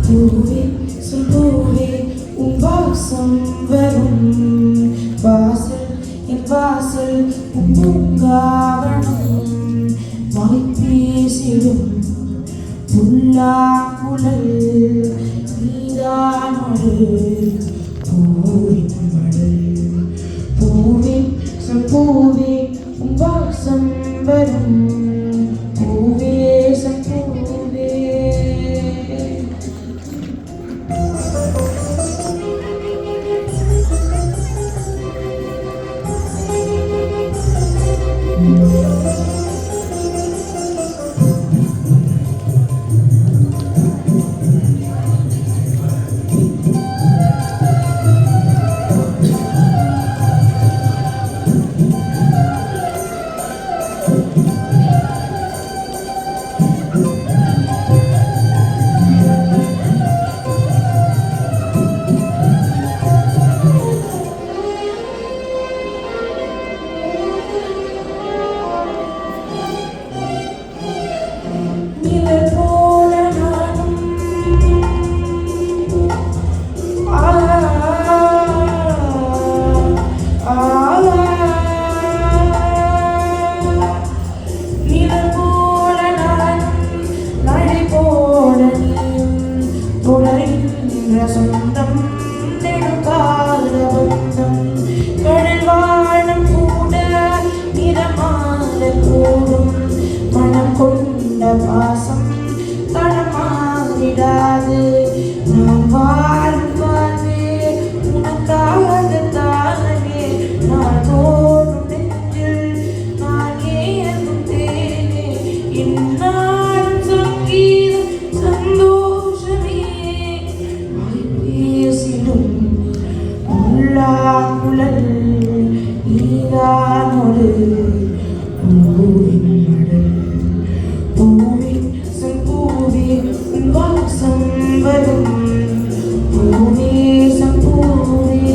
பூவே சொல் பூவே உன் வாசம் வரும் வாசல் என் வாசல் உன் பூங்காவனம் வாய்ப்பேசிடும் புல்லாங்குழல் நீதானொரு பூவின் மடல் பூவே சொல் பூவே உன் வாசம் வரும் பூவே சொல் பூவே. சொந்தம் நெடுங்கால பந்தம் கடல் வாழும் கூட நிறமால கூடும் மனம் கொண்ட பாசம் தடமாறிடாது நான் வாழும் வாழ்வே உனக்காகத்தானே நான் தோறும் நெஞ்சில் நான் ஏதும் தேனே இந்நாளும் சங்கீதம் சந்தோஷமே பேசிடும் உள்ளாங்குழல் நீதானொரு பூவின் மடல் பூவே சொல் பூவே உன் வாசம் வரும் பூவே சொல் பூவே.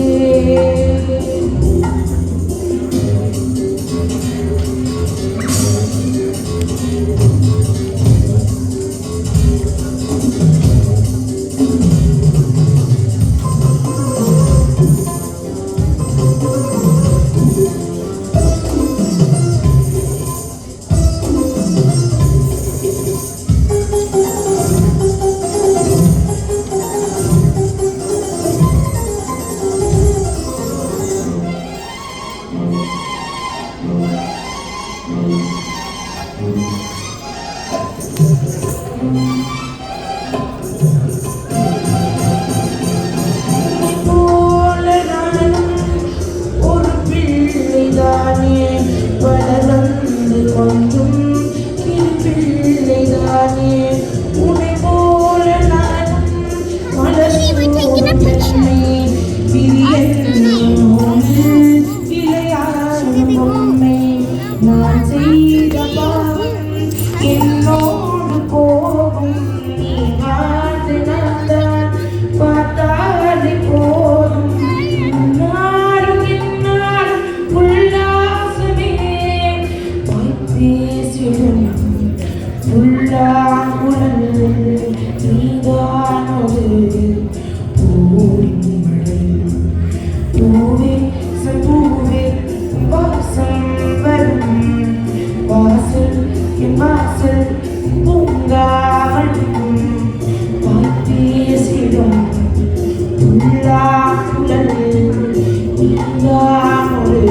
என்னோடு போகும் நீ வாழ்ந்து நந்தான் பார்த்தாலே போதும் நாடும் என்னாலும் உல்லாசமே பேசிடும் உள்ளாங்குழல் நீதானொரு பூவின் மடல் பூவே சொல் பூவே வாசம் வரும் வாசல் என் வாசல் பூங்காவனம் வாய்ப்பேசிடும் உள்ளாங்குழல் நீதானொரு